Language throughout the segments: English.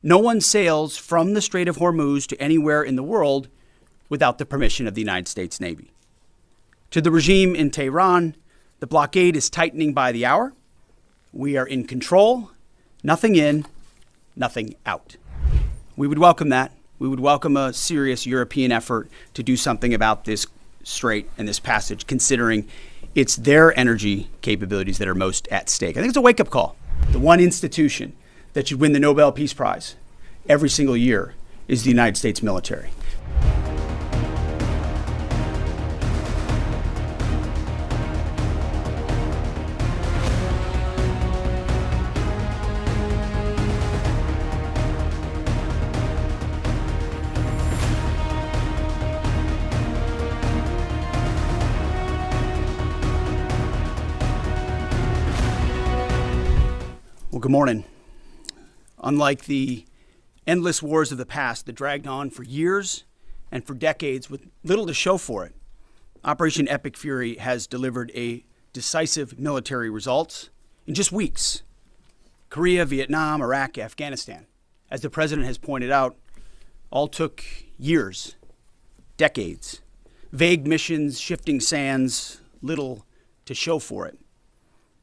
No one sails from the Strait of Hormuz to anywhere in the world without the permission of the United States Navy. To the regime in Tehran, the blockade is tightening by the hour. We are in control, nothing in, nothing out. We would welcome that. We would welcome a serious European effort to do something about this strait and this passage, considering it's their energy capabilities that are most at stake. I think it's a wake-up call. The one institution that should win the Nobel Peace Prize every single year is the United States military. Well, good morning. Unlike the endless wars of the past that dragged on for years and for decades with little to show for it, Operation Epic Fury has delivered a decisive military results in just weeks. Korea, Vietnam, Iraq, Afghanistan, as the president has pointed out, all took years, decades, vague missions, shifting sands, little to show for it.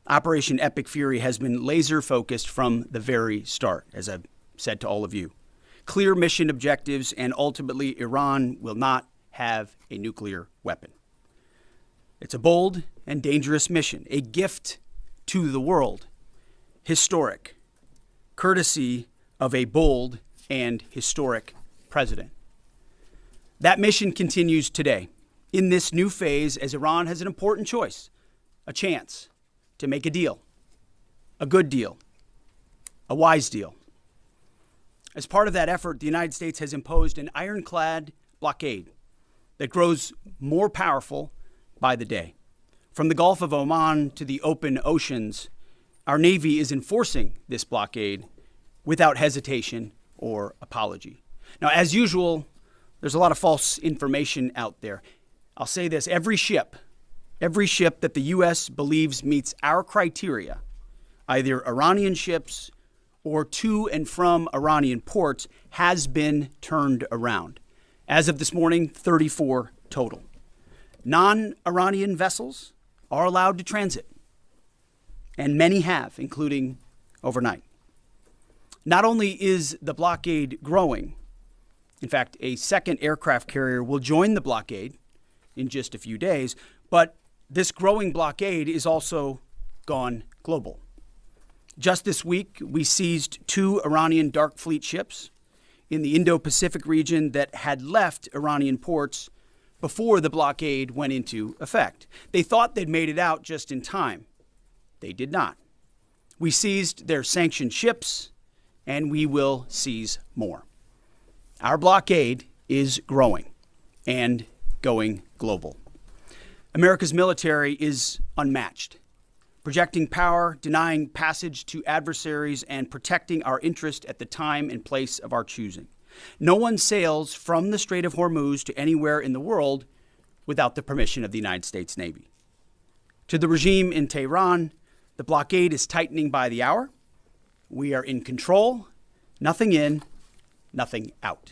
Operation Epic Fury has been laser focused from the very start, as I've said to all of you. Clear mission objectives, and ultimately Iran will not have a nuclear weapon. It's a bold and dangerous mission, a gift to the world, historic, courtesy of a bold and historic president. That mission continues today in this new phase as Iran has an important choice, a chance to make a deal, a good deal, a wise deal. As part of that effort, the United States has imposed an ironclad blockade that grows more powerful by the day. From the Gulf of Oman to the open oceans, our Navy is enforcing this blockade without hesitation or apology. Now, as usual, there's a lot of false information out there. I'll say this, every ship that the U.S. believes meets our criteria, either Iranian ships or to and from Iranian ports, has been turned around. As of this morning, 34 total. Non-Iranian vessels are allowed to transit, and many have, including overnight. Not only is the blockade growing, in fact, a second aircraft carrier will join the blockade in just a few days, but this growing blockade is also gone global. Just this week, we seized 2 Iranian dark fleet ships in the Indo-Pacific region that had left Iranian ports before the blockade went into effect. They thought they'd made it out just in time. They did not. We seized their sanctioned ships, and we will seize more. Our blockade is growing and going global. America's military is unmatched, projecting power, denying passage to adversaries, and protecting our interest at the time and place of our choosing. No one sails from the Strait of Hormuz to anywhere in the world without the permission of the United States Navy. To the regime in Tehran, the blockade is tightening by the hour. We are in control, nothing in, nothing out.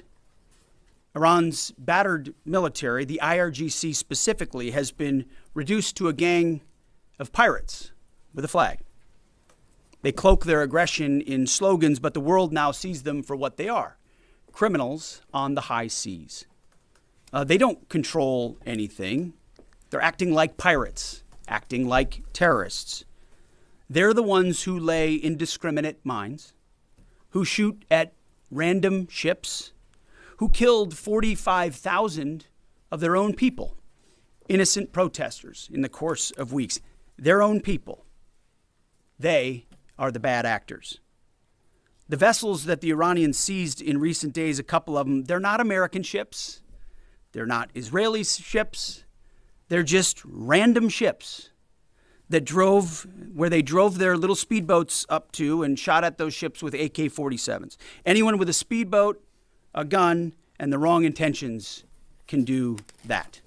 Iran's battered military, the IRGC specifically, has been reduced to a gang of pirates with a flag. They cloak their aggression in slogans, but the world now sees them for what they are, criminals on the high seas. They don't control anything. They're acting like pirates, acting like terrorists. They're the ones who lay indiscriminate mines, who shoot at random ships, who killed 45,000 of their own people, innocent protesters in the course of weeks. Their own people. They are the bad actors. The vessels that the Iranians seized in recent days, a couple of them, they're not American ships. They're not Israeli ships. They're just random ships that drove where they drove their little speedboats up to and shot at those ships with AK-47s. Anyone with a speedboat, a gun, and the wrong intentions can do that.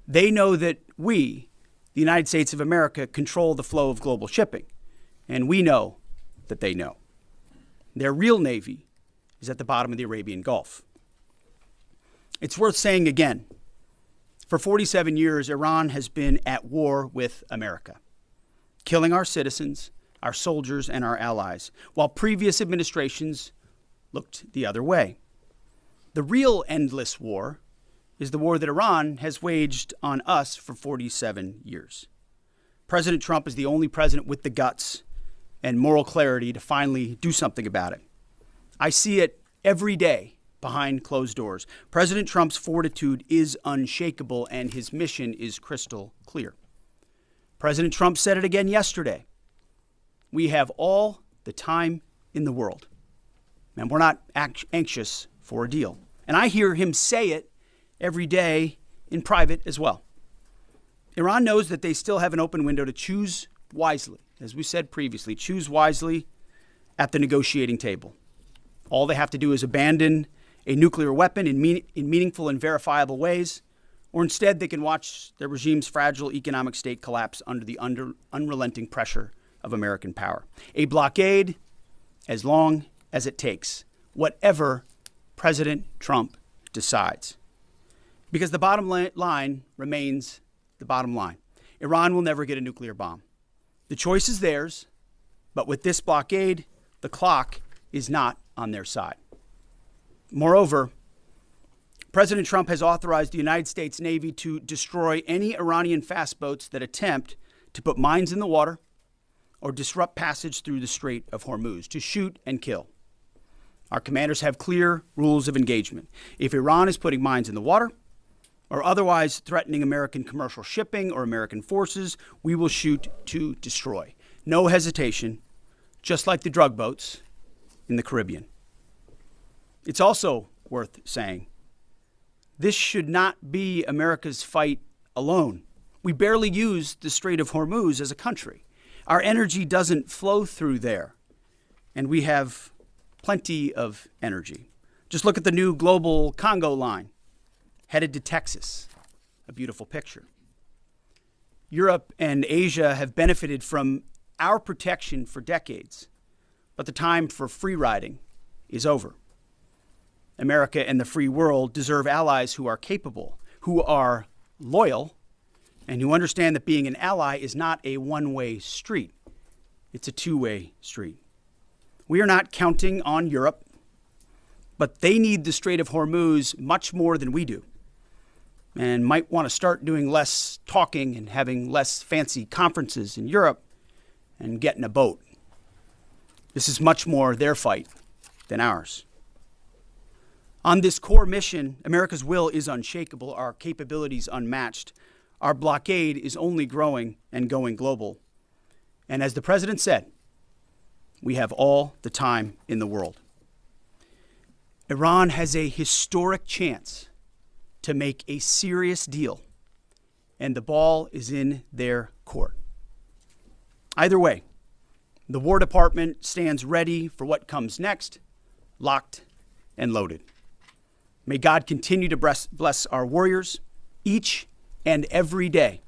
They know that we, the United States of America, control the flow of global shipping, and we know that they know. Their real Navy is at the bottom of the Arabian Gulf. It's worth saying again, for 47 years, Iran has been at war with America, killing our citizens, our soldiers, and our allies, while previous administrations looked the other way. The real endless war is the war that Iran has waged on us for 47 years. President Trump is the only president with the guts and moral clarity to finally do something about it. I see it every day behind closed doors. President Trump's fortitude is unshakable and his mission is crystal clear. President Trump said it again yesterday. We have all the time in the world, and we're not anxious for a deal. And I hear him say it every day in private as well. Iran knows that they still have an open window to choose wisely. As we said previously, choose wisely at the negotiating table. All they have to do is abandon a nuclear weapon in meaningful and verifiable ways, or instead they can watch their regime's fragile economic state collapse under the unrelenting pressure of American power. A blockade as long as it takes, whatever President Trump decides. Because the bottom line remains the bottom line. Iran will never get a nuclear bomb. The choice is theirs, but with this blockade, the clock is not on their side. Moreover, President Trump has authorized the United States Navy to destroy any Iranian fast boats that attempt to put mines in the water or disrupt passage through the Strait of Hormuz, to shoot and kill. Our commanders have clear rules of engagement. If Iran is putting mines in the water or otherwise threatening American commercial shipping or American forces, we will shoot to destroy. No hesitation, just like the drug boats in the Caribbean. It's also worth saying, this should not be America's fight alone. We barely use the Strait of Hormuz as a country. Our energy doesn't flow through there, and we have plenty of energy. Just look at the new global Congo line headed to Texas. A beautiful picture. Europe and Asia have benefited from our protection for decades, but the time for free riding is over. America and the free world deserve allies who are capable, who are loyal, and who understand that being an ally is not a one-way street. It's a two-way street. We are not counting on Europe, but they need the Strait of Hormuz much more than we do, and might want to start doing less talking and having less fancy conferences in Europe and get in a boat. This is much more their fight than ours. On this core mission, America's will is unshakable, our capabilities unmatched. Our blockade is only growing and going global. And as the president said, we have all the time in the world. Iran has a historic chance to make a serious deal, and the ball is in their court. Either way, the War Department stands ready for what comes next, locked and loaded. May God continue to bless our warriors each and every day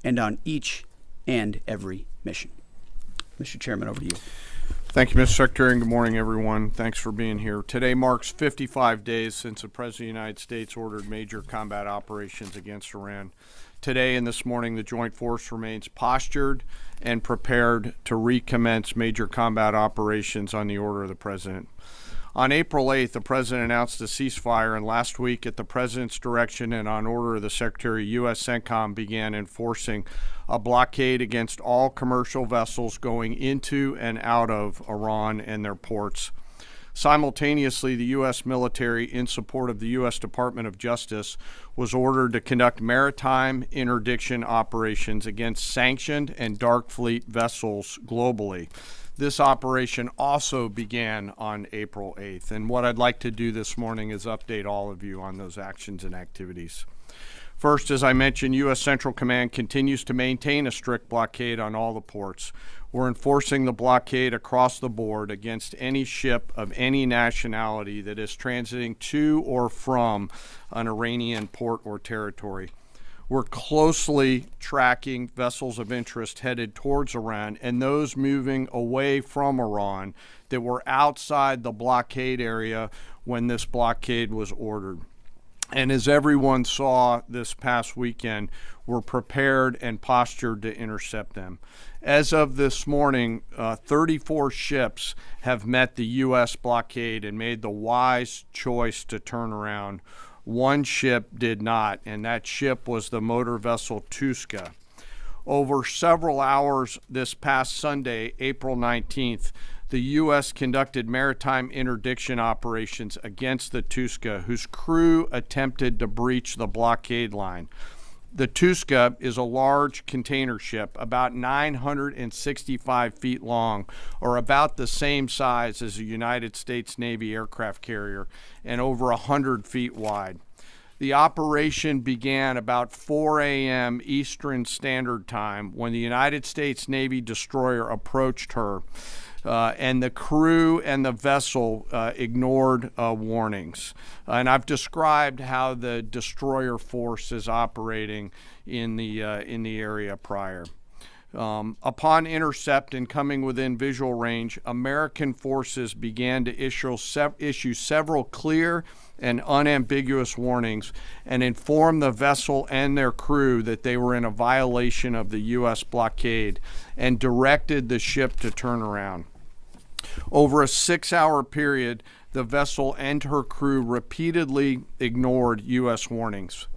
and on each and every mission. Mr. Chairman, over to you. Thank you, Mr. Secretary, and good morning, everyone. Thanks for being here. Today marks 55 days since the President of the United States ordered major combat operations against Iran. Today and this morning, the Joint Force remains postured and prepared to recommence major combat operations on the order of the President. On April 8th, the President announced a ceasefire, and last week, at the President's direction and on order of the Secretary, U.S. CENTCOM began enforcing a blockade against all commercial vessels going into and out of Iran and their ports. Simultaneously, the U.S. military, in support of the U.S. Department of Justice, was ordered to conduct maritime interdiction operations against sanctioned and dark fleet vessels globally. This operation also began on April 8th, and what I'd like to do this morning is update all of you on those actions and activities. First, as I mentioned, U.S. Central Command continues to maintain a strict blockade on all the ports. We're enforcing the blockade across the board against any ship of any nationality that is transiting to or from an Iranian port or territory. We're closely tracking vessels of interest headed towards Iran and those moving away from Iran that were outside the blockade area when this blockade was ordered. And as everyone saw this past weekend, we're prepared and postured to intercept them. As of this morning, 34 ships have met the U.S. blockade and made the wise choice to turn around. One ship did not, and that ship was the motor vessel Tuska. Over several hours this past Sunday, April 19th, the U.S. conducted maritime interdiction operations against the Tuska, whose crew attempted to breach the blockade line. The Tuska is a large container ship, about 965 feet long, or about the same size as a United States Navy aircraft carrier, and over 100 feet wide. The operation began about 4 a.m. Eastern Standard Time when the United States Navy destroyer approached her, and the crew and the vessel ignored warnings. And I've described how the destroyer force is operating in the area prior. Upon intercept and coming within visual range, American forces began to issue several clear and unambiguous warnings and inform the vessel and their crew that they were in a violation of the U.S. blockade and directed the ship to turn around. Over a 6-hour period, the vessel and her crew repeatedly ignored U.S. warnings.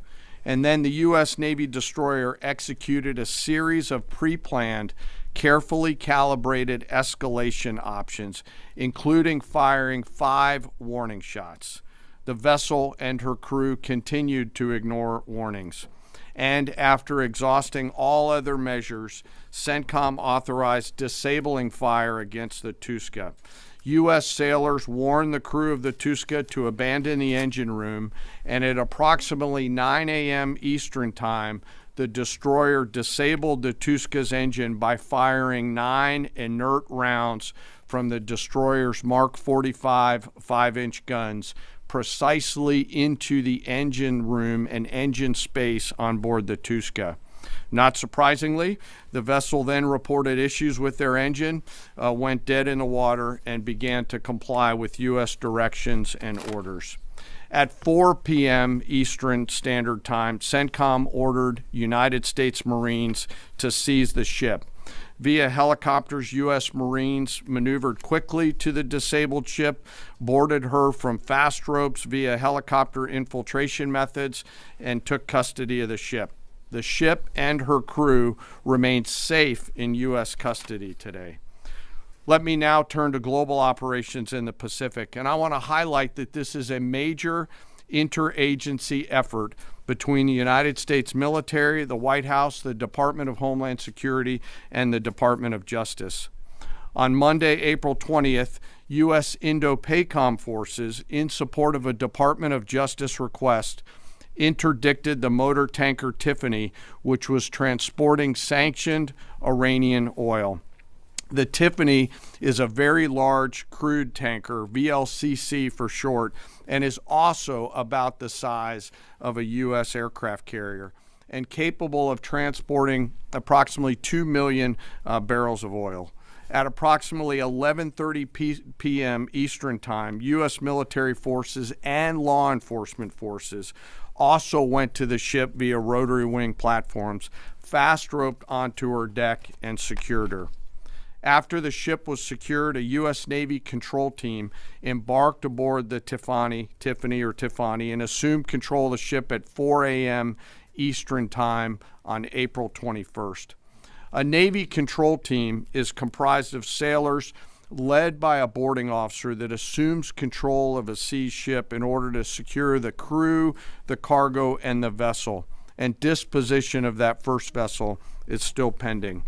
And then the U.S. Navy destroyer executed a series of pre-planned, carefully calibrated escalation options, including firing 5 warning shots. The vessel and her crew continued to ignore warnings. And after exhausting all other measures, CENTCOM authorized disabling fire against the Tuska. U.S. sailors warned the crew of the Tuska to abandon the engine room, and at approximately 9 a.m. Eastern Time, the destroyer disabled the Tuska's engine by firing 9 inert rounds from the destroyer's Mark 45 5-inch guns precisely into the engine room and engine space on board the Tuska. Not surprisingly, the vessel then reported issues with their engine, went dead in the water, and began to comply with U.S. directions and orders. At 4 p.m. Eastern Standard Time, CENTCOM ordered United States Marines to seize the ship. Via helicopters, U.S. Marines maneuvered quickly to the disabled ship, boarded her from fast ropes via helicopter infiltration methods, and took custody of the ship. The ship and her crew remain safe in U.S. custody today. Let me now turn to global operations in the Pacific, and I want to highlight that this is a major interagency effort between the United States military, the White House, the Department of Homeland Security, and the Department of Justice. On Monday, April 20th, U.S. Indo-PACOM forces, in support of a Department of Justice request, interdicted the motor tanker Tiffany, which was transporting sanctioned Iranian oil. The Tiffany is a very large crude tanker, VLCC for short, and is also about the size of a U.S. aircraft carrier and capable of transporting approximately 2 million barrels of oil. At approximately 11:30 p.m. Eastern Time, U.S. military forces and law enforcement forces also went to the ship via rotary wing platforms, fast roped onto her deck, and secured her. After the ship was secured, a U.S. Navy control team embarked aboard the Tiffany, and assumed control of the ship at 4 a.m. Eastern Time on April 21st. A Navy control team is comprised of sailors led by a boarding officer that assumes control of a seized ship in order to secure the crew, the cargo, and the vessel. And disposition of that first vessel is still pending.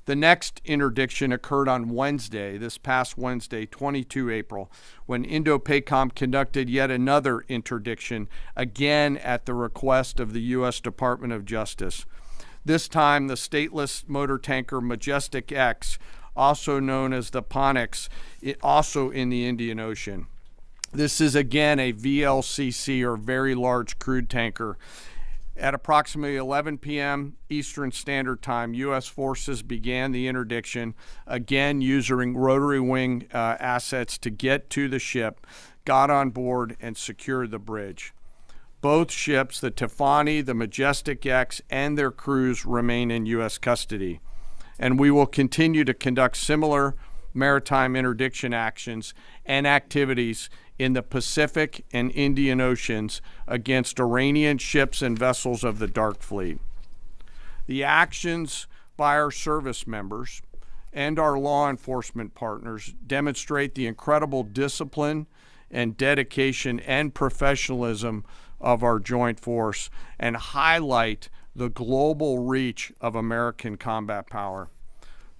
The next interdiction occurred on Wednesday, this past Wednesday, 22 April, when Indo-PACOM conducted yet another interdiction, again at the request of the U.S. Department of Justice. This time, the stateless motor tanker Majestic X, also known as the Ponix, also in the Indian Ocean. This is again a VLCC, or very large crude tanker. At approximately 11 p.m. Eastern Standard Time, U.S. forces began the interdiction, again using rotary wing assets to get to the ship, got on board, and secured the bridge. Both ships, the Tiffany, the Majestic X, and their crews remain in U.S. custody. And we will continue to conduct similar maritime interdiction actions and activities in the Pacific and Indian Oceans against Iranian ships and vessels of the Dark Fleet. The actions by our service members and our law enforcement partners demonstrate the incredible discipline and dedication and professionalism of our joint force and highlight the global reach of American combat power.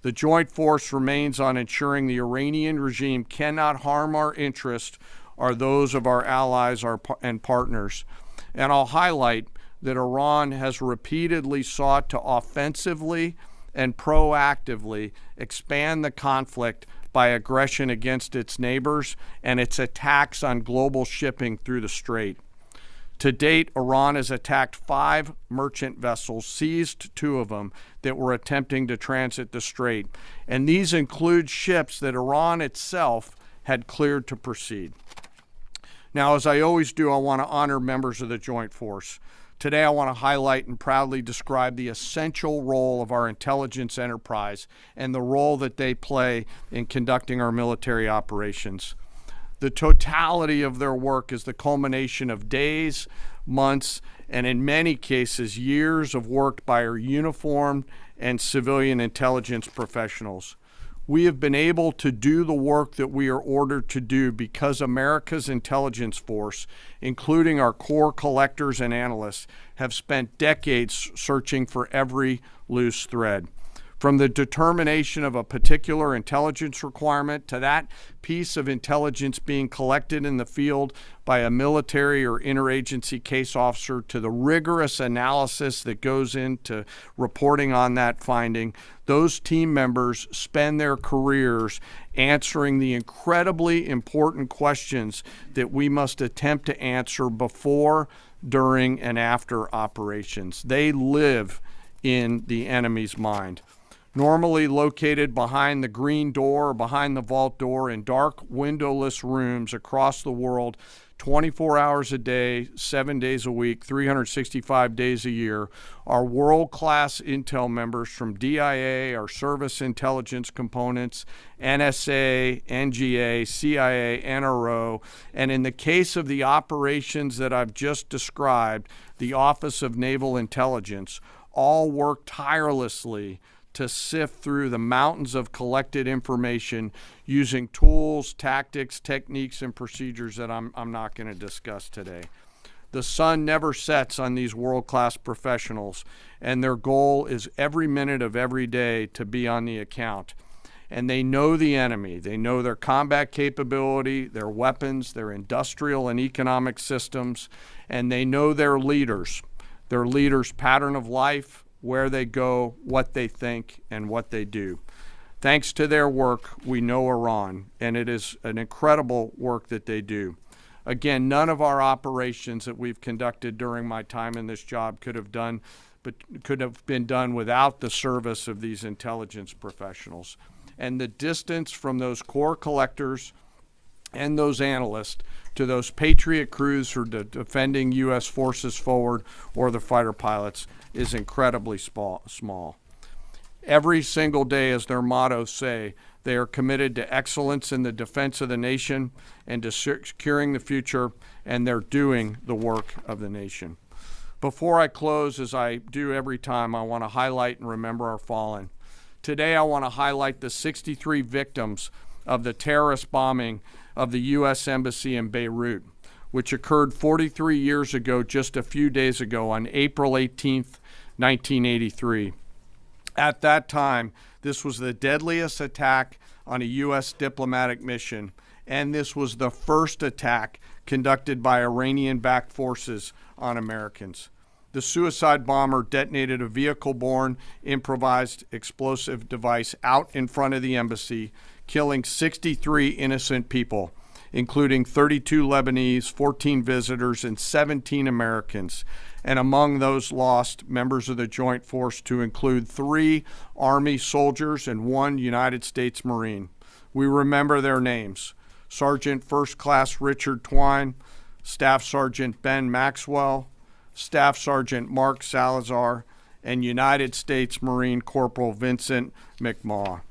The joint force remains on ensuring the Iranian regime cannot harm our interests or those of our allies and partners. And I'll highlight that Iran has repeatedly sought to offensively and proactively expand the conflict by aggression against its neighbors and its attacks on global shipping through the Strait. To date, Iran has attacked 5 merchant vessels, seized 2 of them that were attempting to transit the Strait. And these include ships that Iran itself had cleared to proceed. Now, as I always do, I want to honor members of the Joint Force. Today, I want to highlight and proudly describe the essential role of our intelligence enterprise and the role that they play in conducting our military operations. The totality of their work is the culmination of days, months, and in many cases, years of work by our uniformed and civilian intelligence professionals. We have been able to do the work that we are ordered to do because America's intelligence force, including our core collectors and analysts, have spent decades searching for every loose thread. From the determination of a particular intelligence requirement to that piece of intelligence being collected in the field by a military or interagency case officer to the rigorous analysis that goes into reporting on that finding, those team members spend their careers answering the incredibly important questions that we must attempt to answer before, during, and after operations. They live in the enemy's mind. Normally located behind the green door or behind the vault door in dark, windowless rooms across the world, 24 hours a day, 7 days a week, 365 days a year, are world-class intel members from DIA, our service intelligence components, NSA, NGA, CIA, NRO, and in the case of the operations that I've just described, the Office of Naval Intelligence, all work tirelessly to sift through the mountains of collected information using tools, tactics, techniques, and procedures that I'm not going to discuss today. The sun never sets on these world-class professionals, and their goal is every minute of every day to be on the account. And they know the enemy. They know their combat capability, their weapons, their industrial and economic systems, and they know their leaders' pattern of life, where they go, what they think, and what they do. Thanks to their work, we know Iran, and it is an incredible work that they do. Again, none of our operations that we've conducted during my time in this job could have been done without the service of these intelligence professionals. And the distance from those core collectors and those analysts to those Patriot crews who are defending U.S. forces forward or the fighter pilots is incredibly small. Every single day, as their mottos say, they are committed to excellence in the defense of the nation and to securing the future, and they're doing the work of the nation. Before I close, as I do every time, I want to highlight and remember our fallen. Today, I want to highlight the 63 victims of the terrorist bombing of the U.S. Embassy in Beirut, which occurred 43 years ago, just a few days ago, on April 18th, 1983. At that time, this was the deadliest attack on a U.S. diplomatic mission, and this was the first attack conducted by Iranian-backed forces on Americans. The suicide bomber detonated a vehicle-borne improvised explosive device out in front of the embassy, killing 63 innocent people. including 32 Lebanese, 14 visitors, and 17 Americans. And among those lost, members of the joint force to include 3 Army soldiers and 1 United States Marine. We remember their names: Sergeant First Class Richard Twine, Staff Sergeant Ben Maxwell, Staff Sergeant Mark Salazar, and United States Marine Corporal Vincent McMaw.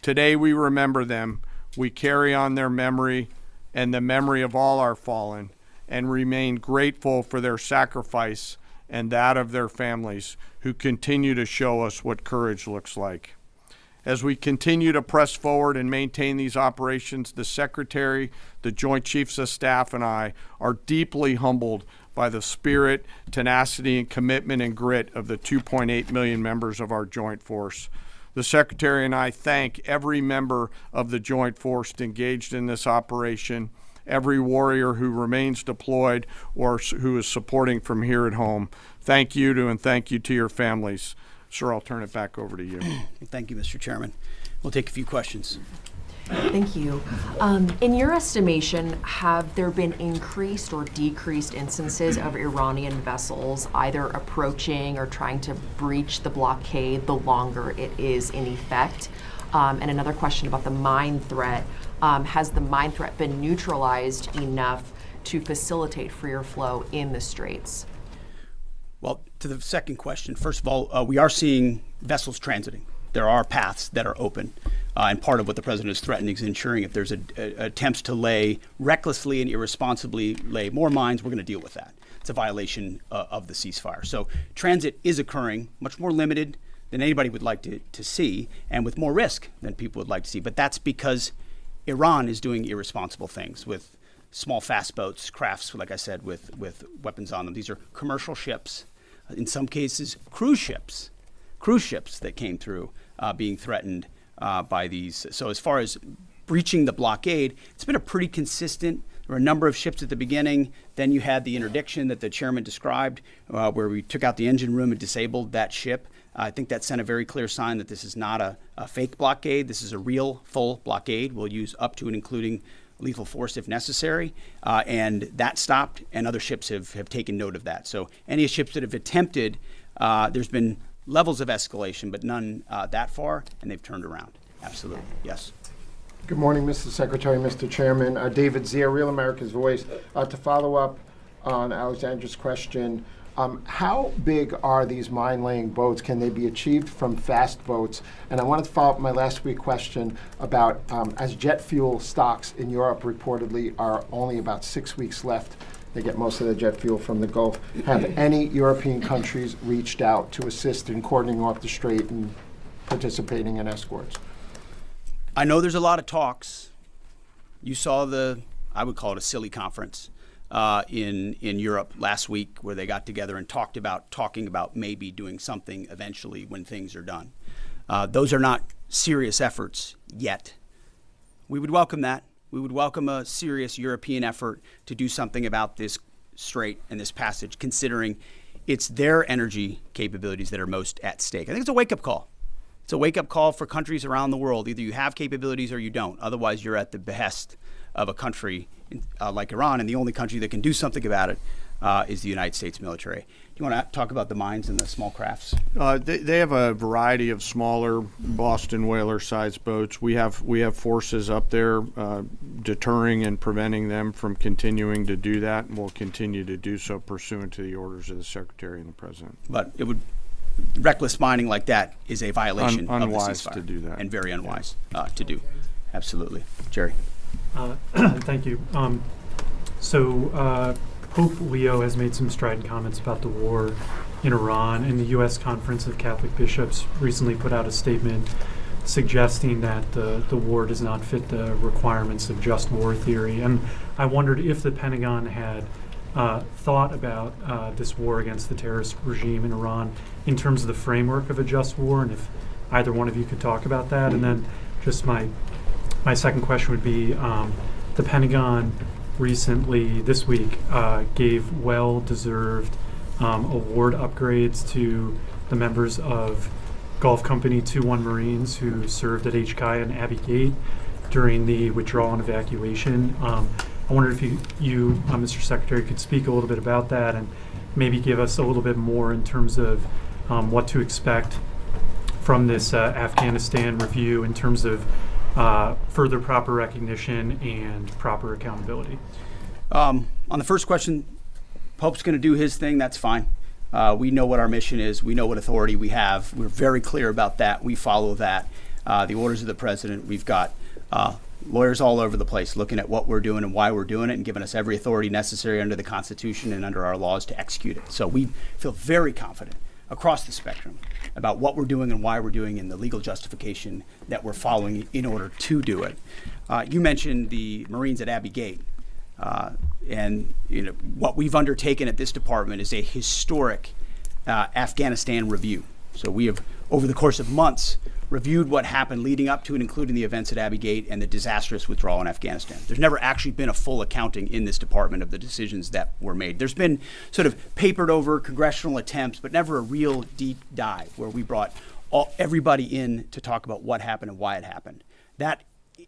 Today we remember them. We carry on their memory and the memory of all our fallen, and remain grateful for their sacrifice and that of their families, who continue to show us what courage looks like. As we continue to press forward and maintain these operations, the Secretary, the Joint Chiefs of Staff, and I are deeply humbled by the spirit, tenacity, and commitment and grit of the 2.8 million members of our joint force. The Secretary and I thank every member of the joint force engaged in this operation, every warrior who remains deployed or who is supporting from here at home. Thank you to, and thank you to your families. Sir, I'll turn it back over to you. Thank you, Mr. Chairman. We'll take a few questions. Thank you. In your estimation, have there been increased or decreased instances of Iranian vessels either approaching or trying to breach the blockade the longer it is in effect? And another question about the mine threat. Has the mine threat been neutralized enough to facilitate freer flow in the straits? Well, to the second question, first of all, we are seeing vessels transiting. There are paths that are open. And part of what the president is threatening is ensuring if there's attempts to recklessly and irresponsibly lay more mines, we're going to deal with that. It's a violation of the ceasefire. So transit is occurring, much more limited than anybody would like to see, and with more risk than people would like to see. But that's because Iran is doing irresponsible things with small fast boats, crafts, like I said, with weapons on them. These are commercial ships, in some cases cruise ships that came through being threatened by these. So as far as breaching the blockade, it's been a pretty consistent. There were a number of ships at the beginning. Then you had the interdiction that the chairman described, where we took out the engine room and disabled that ship. I think that sent a very clear sign that this is not a fake blockade. This is a real, full blockade. We'll use up to and including lethal force if necessary. And that stopped, and other ships have taken note of that. So any ships that have attempted, there's been levels of escalation, but none that far, and they've turned around. Absolutely. Yes. Good morning, Mr. Secretary, Mr. Chairman. David Zier, Real America's Voice. To follow up on Alexandra's question, how big are these mine-laying boats? Can they be achieved from fast boats? And I wanted to follow up my last week question about as jet fuel stocks in Europe reportedly are only about 6 weeks left. They get most of the jet fuel from the Gulf. Have any European countries reached out to assist in cordoning off the strait and participating in escorts? I know there's a lot of talks. You saw I would call it a silly conference in Europe last week, where they got together and talking about maybe doing something eventually when things are done. Those are not serious efforts yet. We would welcome that. We would welcome a serious European effort to do something about this strait and this passage, considering it's their energy capabilities that are most at stake. I think it's a wake-up call. It's a wake-up call for countries around the world. Either you have capabilities or you don't. Otherwise, you're at the behest of a country like Iran, and the only country that can do something about it is the United States military. Do you want to talk about the mines and the small crafts? They have a variety of smaller Boston whaler-sized boats. We have forces up there deterring and preventing them from continuing to do that, and we'll continue to do so pursuant to the orders of the Secretary and the President. But reckless mining like that is a violation of the ceasefire. To do that. And very unwise to do. Absolutely. Jerry. Thank you. Pope Leo has made some strident comments about the war in Iran, and the U.S. Conference of Catholic Bishops recently put out a statement suggesting that the war does not fit the requirements of just war theory. And I wondered if the Pentagon had thought about this war against the terrorist regime in Iran in terms of the framework of a just war, and if either one of you could talk about that. And then just my second question would be, the Pentagon recently, this week, gave well-deserved award upgrades to the members of Gulf Company 2-1 Marines who served at HKI and Abbey Gate. during the withdrawal and evacuation. I wondered if you Mr. Secretary, could speak a little bit about that and maybe give us a little bit more in terms of what to expect from this Afghanistan review in terms of further proper recognition and proper accountability. On the first question, Pope's going to do his thing. That's fine. We know what our mission is. We know what authority we have. We're very clear about that. We follow that. The orders of the president. We've got lawyers all over the place looking at what we're doing and why we're doing it and giving us every authority necessary under the Constitution and under our laws to execute it. So we feel very confident across the spectrum about what we're doing and why we're doing and the legal justification that we're following in order to do it. You mentioned the Marines at Abbey Gate. And what we've undertaken at this department is a historic Afghanistan review. So we have, over the course of months, reviewed what happened leading up to and including the events at Abbey Gate and the disastrous withdrawal in Afghanistan. There's never actually been a full accounting in this department of the decisions that were made. There's been sort of papered over congressional attempts, but never a real deep dive where we brought everybody in to talk about what happened and why it happened. That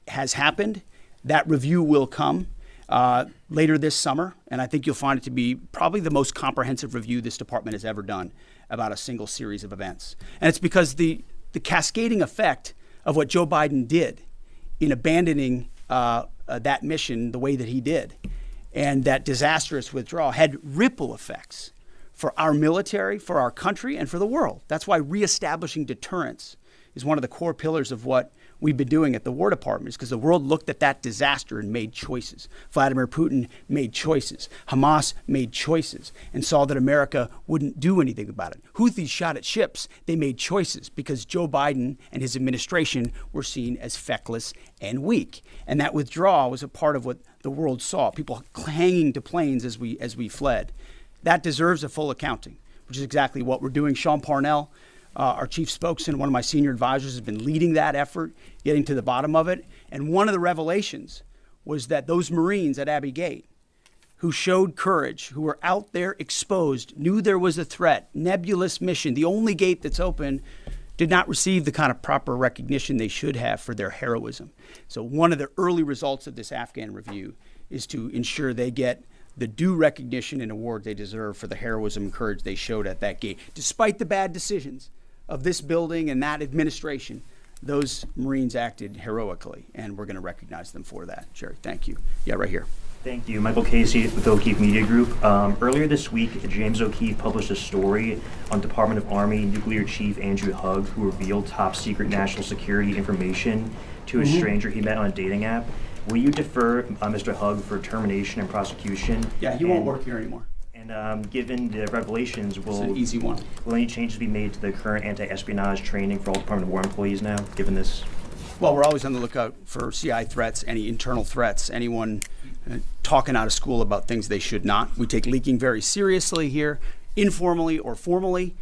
has happened. That review will come later this summer, and I think you'll find it to be probably the most comprehensive review this department has ever done about a single series of events. And it's because the cascading effect of what Joe Biden did in abandoning that mission the way that he did and that disastrous withdrawal had ripple effects for our military, for our country, and for the world. That's why reestablishing deterrence is one of the core pillars of what we've been doing at the War Department, is because the world looked at that disaster and made choices. Vladimir Putin made choices. Hamas made choices and saw that America wouldn't do anything about it. Houthis shot at ships. They made choices because Joe Biden and his administration were seen as feckless and weak. And that withdrawal was a part of what the world saw, people hanging to planes as we fled. That deserves a full accounting, which is exactly what we're doing. Sean Parnell, our chief spokesman, one of my senior advisors, has been leading that effort, getting to the bottom of it. And one of the revelations was that those Marines at Abbey Gate who showed courage, who were out there exposed, knew there was a threat, nebulous mission, the only gate that's open, did not receive the kind of proper recognition they should have for their heroism. So one of the early results of this Afghan review is to ensure they get the due recognition and award they deserve for the heroism and courage they showed at that gate. Despite the bad decisions of this building and that administration, those Marines acted heroically, and we're going to recognize them for that. Jerry, thank you. Yeah, right here. Thank you. Michael Casey with O'Keefe Media Group. Earlier this week, James O'Keefe published a story on Department of Army Nuclear Chief Andrew Hugg, who revealed top secret national security information to a stranger he met on a dating app. Will you defer Mr. Hugg for termination and prosecution? Yeah, he won't work here anymore. And given the revelations, It's an easy one. will any changes be made to the current anti-espionage training for all Department of War employees now, given this? Well, we're always on the lookout for CI threats, any internal threats, anyone talking out of school about things they should not. We take leaking very seriously here, informally or formally,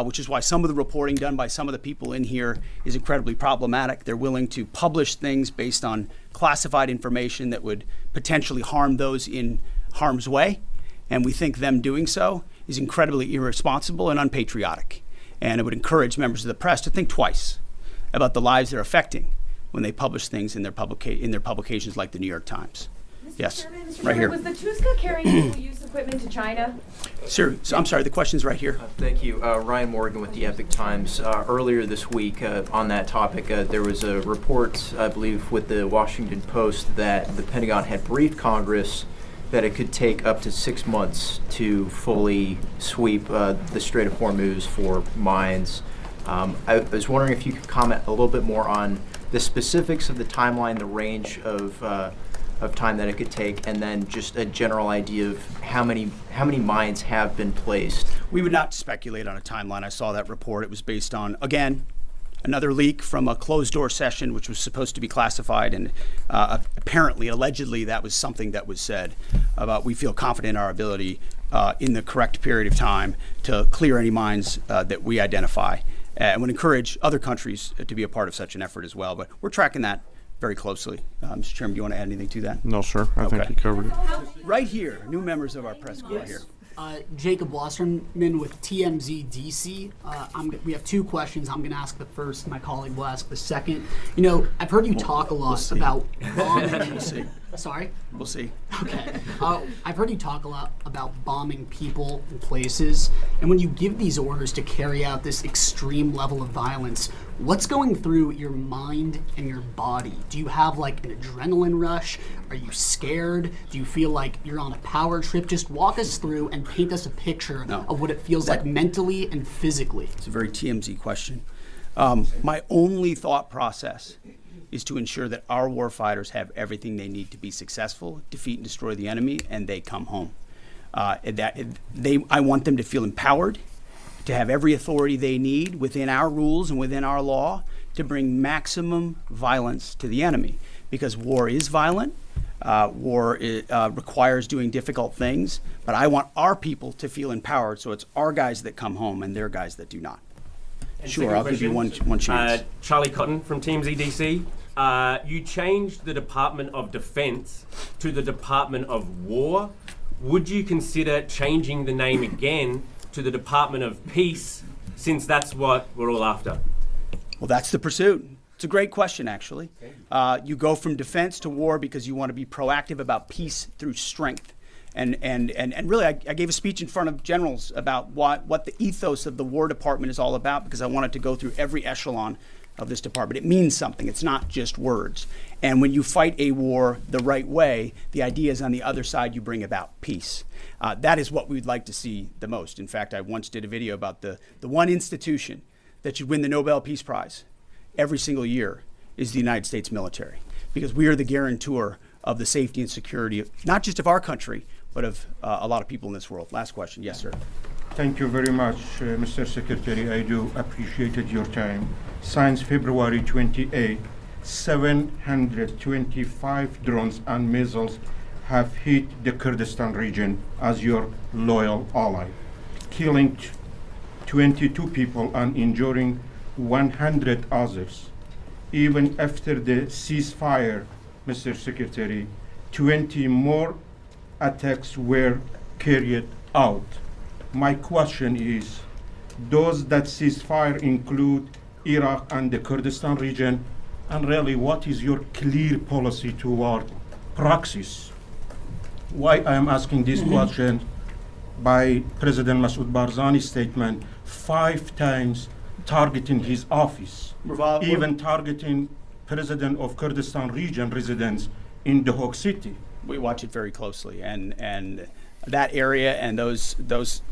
which is why some of the reporting done by some of the people in here is incredibly problematic. They're willing to publish things based on classified information that would potentially harm those in harm's way. And we think them doing so is incredibly irresponsible and unpatriotic. And it would encourage members of the press to think twice about the lives they're affecting when they publish things in their publications like the New York Times. Yes, Chairman, Mr. right here. Was the Tuska carrying dual-use equipment to China? Sir, I'm sorry, the question's right here. Thank you. Ryan Morgan with the Epic Times. Earlier this week on that topic, there was a report, I believe, with the Washington Post that the Pentagon had briefed Congress that it could take up to 6 months to fully sweep the Strait of Hormuz for mines. I was wondering if you could comment a little bit more on the specifics of the timeline, the range of time that it could take, and then just a general idea of how many mines have been placed. We would not speculate on a timeline. I saw that report. It was based on, again, another leak from a closed-door session, which was supposed to be classified, and apparently, allegedly, that was something that was said about we feel confident in our ability in the correct period of time to clear any mines that we identify, and would encourage other countries to be a part of such an effort as well. But we're tracking that very closely. Mr. Chairman, do you want to add anything to that? No, sir. I think you covered it. Right here, new members of our press corps here. Jacob Wasserman with TMZ DC. We have two questions. I'm going to ask the first. My colleague will ask the second. You know, I've heard you talk a lot about bombing. We'll see. Sorry? We'll see. Okay. I've heard you talk a lot about bombing people and places. And when you give these orders to carry out this extreme level of violence, what's going through your mind and your body? Do you have like an adrenaline rush? Are you scared? Do you feel like you're on a power trip? Just walk us through and paint us a picture of what it feels like mentally and physically. It's a very TMZ question. My only thought process is to ensure that our warfighters have everything they need to be successful, defeat and destroy the enemy, and they come home. I want them to feel empowered, to have every authority they need within our rules and within our law to bring maximum violence to the enemy. Because war is violent, war requires doing difficult things, but I want our people to feel empowered, so it's our guys that come home and their guys that do not. And sure, I'll give you one chance. Charlie Cotton from TMZ DC. You changed the Department of Defense to the Department of War. Would you consider changing the name again to the Department of Peace, since that's what we're all after? Well, that's the pursuit. It's a great question, actually. You go from defense to war because you want to be proactive about peace through strength. And really, I gave a speech in front of generals about what the ethos of the War Department is all about, because I wanted to go through every echelon of this department. It means something. It's not just words. And when you fight a war the right way, the idea is on the other side you bring about peace. That is what we'd like to see the most. In fact, I once did a video about the one institution that should win the Nobel Peace Prize every single year is the United States military, because we are the guarantor of the safety and security of, not just of our country, but of a lot of people in this world. Last question. Yes, sir. Thank you very much, Mr. Secretary. I do appreciate your time. Since February 28, 725 drones and missiles have hit the Kurdistan region as your loyal ally, killing 22 people and injuring 100 others. Even after the ceasefire, Mr. Secretary, 20 more attacks were carried out. My question is, does that ceasefire include Iraq and the Kurdistan region? And really, what is your clear policy toward proxies? Why I am asking this question, by President Masoud Barzani's statement, 5 times targeting his office, even targeting President of Kurdistan region residents in the Hock City. We watch it very closely, and that area and those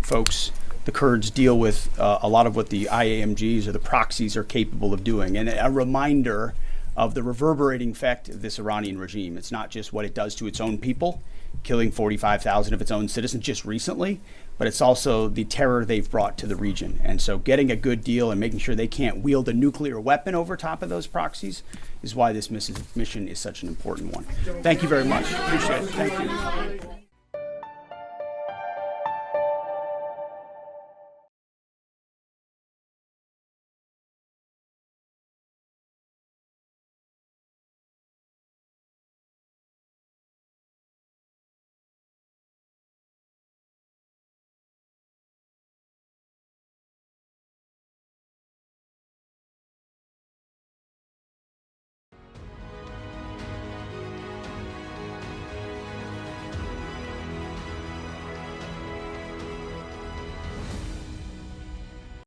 folks, the Kurds, deal with a lot of what the IAMGs or the proxies are capable of doing, and a reminder of the reverberating effect of this Iranian regime. It's not just what it does to its own people, killing 45,000 of its own citizens just recently, but it's also the terror they've brought to the region. And so getting a good deal and making sure they can't wield a nuclear weapon over top of those proxies is why this mission is such an important one. Thank you very much. Appreciate it. Thank you.